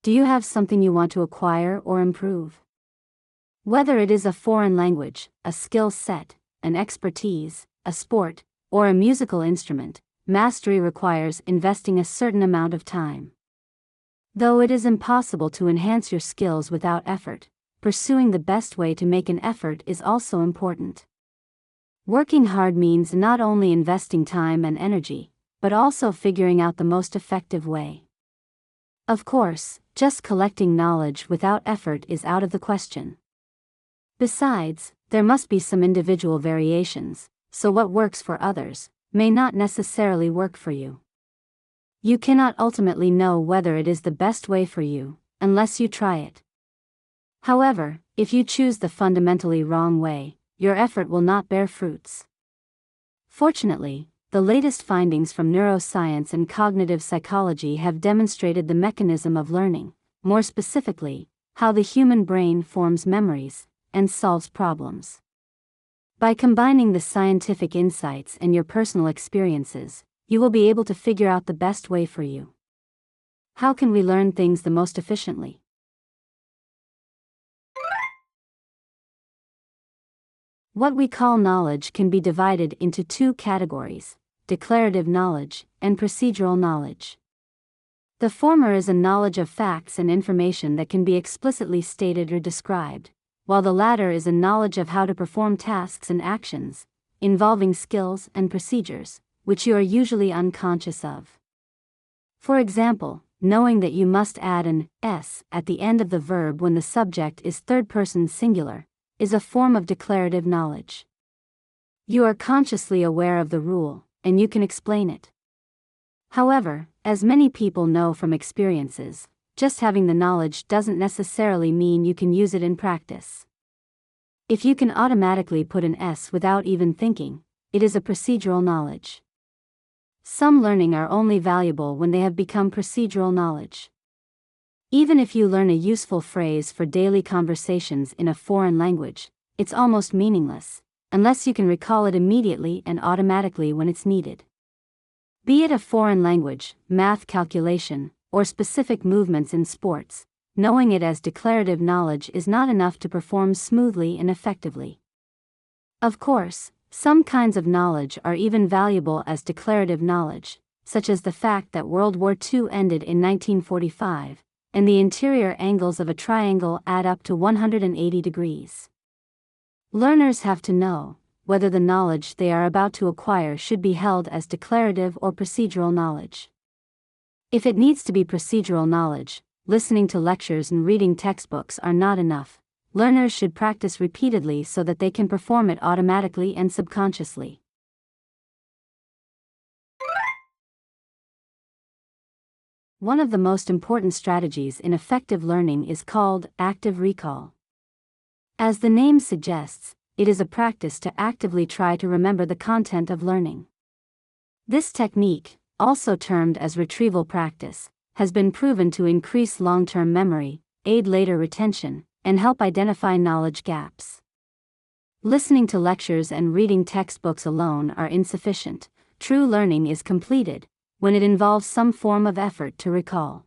Do you have something you want to acquire or improve? Whether it is a foreign language, a skill set, an expertise, a sport, or a musical instrument, mastery requires investing a certain amount of time. Though it is impossible to enhance your skills without effort, pursuing the best way to make an effort is also important. Working hard means not only investing time and energy, but also figuring out the most effective way. Of course, just collecting knowledge without effort is out of the question. Besides, there must be some individual variations, so what works for others may not necessarily work for you. You cannot ultimately know whether it is the best way for you, unless you try it. However, if you choose the fundamentally wrong way, your effort will not bear fruits. Fortunately, the latest findings from neuroscience and cognitive psychology have demonstrated the mechanism of learning, more specifically, how the human brain forms memories and solves problems. By combining the scientific insights and your personal experiences, you will be able to figure out the best way for you. How can we learn things the most efficiently? What we call knowledge can be divided into two categories: declarative knowledge and procedural knowledge. The former is a knowledge of facts and information that can be explicitly stated or described, while the latter is a knowledge of how to perform tasks and actions, involving skills and procedures, which you are usually unconscious of. For example, knowing that you must add an s at the end of the verb when the subject is third-person singular, is a form of declarative knowledge. You are consciously aware of the rule, and you can explain it. However, as many people know from experiences, just having the knowledge doesn't necessarily mean you can use it in practice. If you can automatically put an S without even thinking, it is a procedural knowledge. Some learning are only valuable when they have become procedural knowledge. Even if you learn a useful phrase for daily conversations in a foreign language, it's almost meaningless, unless you can recall it immediately and automatically when it's needed. Be it a foreign language, math calculation, or specific movements in sports, knowing it as declarative knowledge is not enough to perform smoothly and effectively. Of course, some kinds of knowledge are even valuable as declarative knowledge, such as the fact that World War II ended in 1945, and the interior angles of a triangle add up to 180 degrees. Learners have to know whether the knowledge they are about to acquire should be held as declarative or procedural knowledge. If it needs to be procedural knowledge, listening to lectures and reading textbooks are not enough. Learners should practice repeatedly so that they can perform it automatically and subconsciously. One of the most important strategies in effective learning is called active recall. As the name suggests, it is a practice to actively try to remember the content of learning. This technique, also termed as retrieval practice, has been proven to increase long-term memory, aid later retention, and help identify knowledge gaps. Listening to lectures and reading textbooks alone are insufficient. True learning is completed when it involves some form of effort to recall.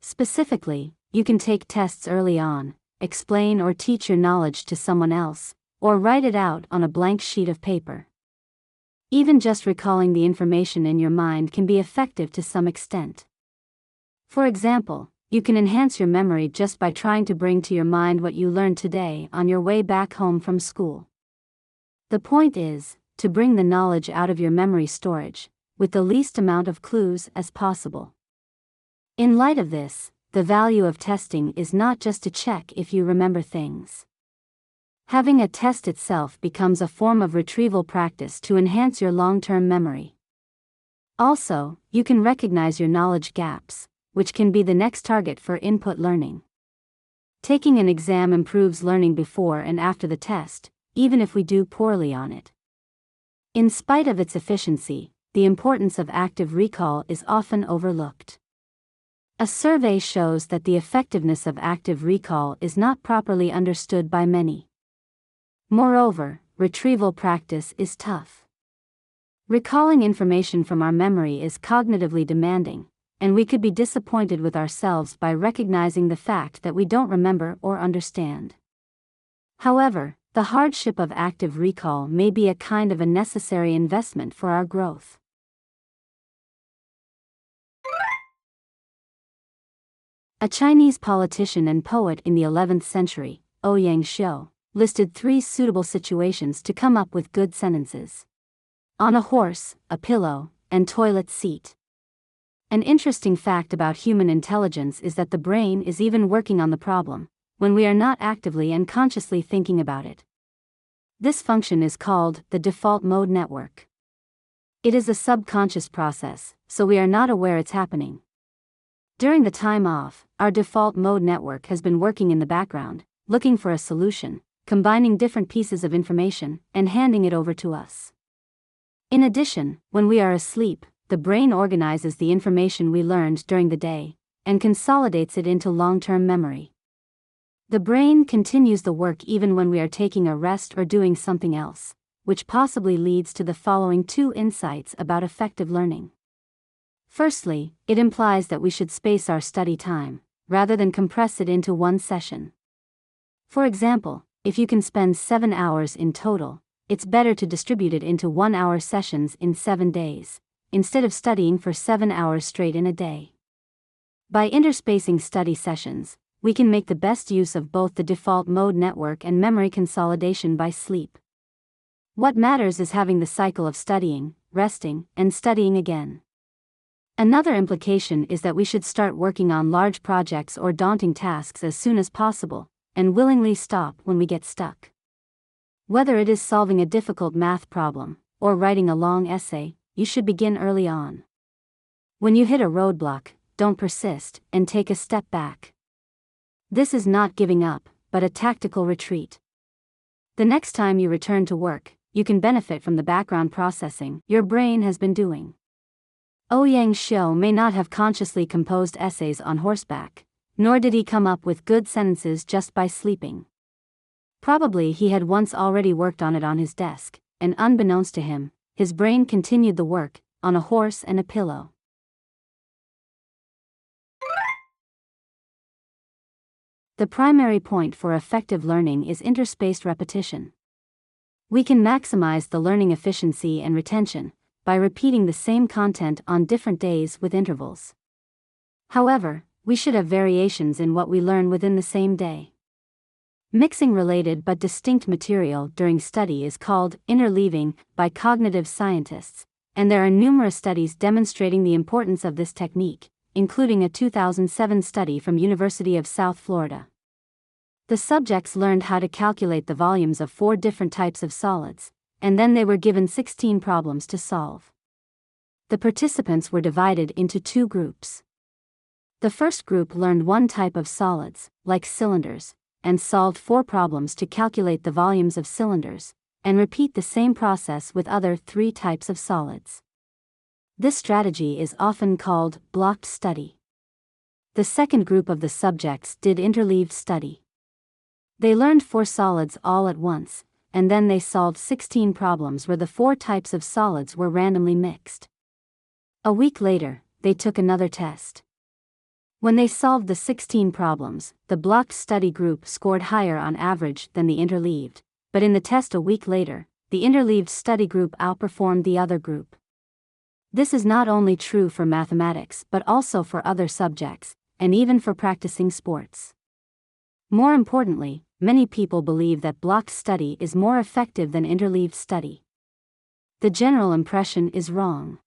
Specifically, you can take tests early on, explain or teach your knowledge to someone else, or write it out on a blank sheet of paper. Even just recalling the information in your mind can be effective to some extent. For example, you can enhance your memory just by trying to bring to your mind what you learned today on your way back home from school. The point is, to bring the knowledge out of your memory storage, with the least amount of clues as possible. In light of this, the value of testing is not just to check if you remember things. Having a test itself becomes a form of retrieval practice to enhance your long-term memory. Also, you can recognize your knowledge gaps, which can be the next target for input learning. Taking an exam improves learning before and after the test, even if we do poorly on it. In spite of its efficiency, the importance of active recall is often overlooked. A survey shows that the effectiveness of active recall is not properly understood by many. Moreover, retrieval practice is tough. Recalling information from our memory is cognitively demanding, and we could be disappointed with ourselves by recognizing the fact that we don't remember or understand. However, the hardship of active recall may be a kind of a necessary investment for our growth. A Chinese politician and poet in the 11th century, Ouyang Xiu, listed 3 suitable situations to come up with good sentences: on a horse, a pillow, and toilet seat. An interesting fact about human intelligence is that the brain is even working on the problem when we are not actively and consciously thinking about it. This function is called the default mode network. It is a subconscious process, so we are not aware it's happening. During the time off, our default mode network has been working in the background, looking for a solution, combining different pieces of information, and handing it over to us. In addition, when we are asleep, the brain organizes the information we learned during the day and consolidates it into long-term memory. The brain continues the work even when we are taking a rest or doing something else, which possibly leads to the following 2 insights about effective learning. Firstly, it implies that we should space our study time, rather than compress it into one session. For example, if you can spend 7 hours in total, it's better to distribute it into 1-hour sessions in 7 days, instead of studying for 7 hours straight in a day. By interspacing study sessions, we can make the best use of both the default mode network and memory consolidation by sleep. What matters is having the cycle of studying, resting, and studying again. Another implication is that we should start working on large projects or daunting tasks as soon as possible, and willingly stop when we get stuck. Whether it is solving a difficult math problem, or writing a long essay, you should begin early on. When you hit a roadblock, don't persist, and take a step back. This is not giving up, but a tactical retreat. The next time you return to work, you can benefit from the background processing your brain has been doing. Ouyang Xiu may not have consciously composed essays on horseback, nor did he come up with good sentences just by sleeping. Probably he had once already worked on it on his desk, and unbeknownst to him, his brain continued the work, on a horse and a pillow. The primary point for effective learning is interspaced repetition. We can maximize the learning efficiency and retention by repeating the same content on different days with intervals. However, we should have variations in what we learn within the same day. Mixing related but distinct material during study is called interleaving by cognitive scientists, and there are numerous studies demonstrating the importance of this technique, including a 2007 study from University of South Florida. The subjects learned how to calculate the volumes of 4 different types of solids, and then they were given 16 problems to solve. The participants were divided into 2 groups. The first group learned one type of solids, like cylinders, and solved 4 problems to calculate the volumes of cylinders, and repeat the same process with other 3 types of solids. This strategy is often called blocked study. The second group of the subjects did interleaved study. They learned 4 solids all at once, and then they solved 16 problems where the 4 types of solids were randomly mixed. A week later, they took another test. When they solved the 16 problems, the blocked study group scored higher on average than the interleaved, but in the test a week later, the interleaved study group outperformed the other group. This is not only true for mathematics but also for other subjects, and even for practicing sports. More importantly, many people believe that blocked study is more effective than interleaved study. The general impression is wrong.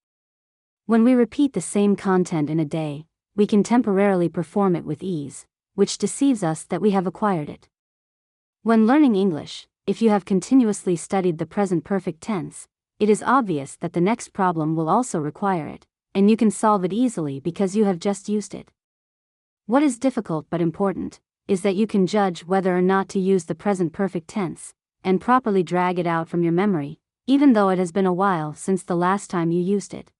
When we repeat the same content in a day, we can temporarily perform it with ease, which deceives us that we have acquired it. When learning English, if you have continuously studied the present perfect tense, it is obvious that the next problem will also require it, and you can solve it easily because you have just used it. What is difficult but important is that you can judge whether or not to use the present perfect tense, and properly drag it out from your memory, even though it has been a while since the last time you used it.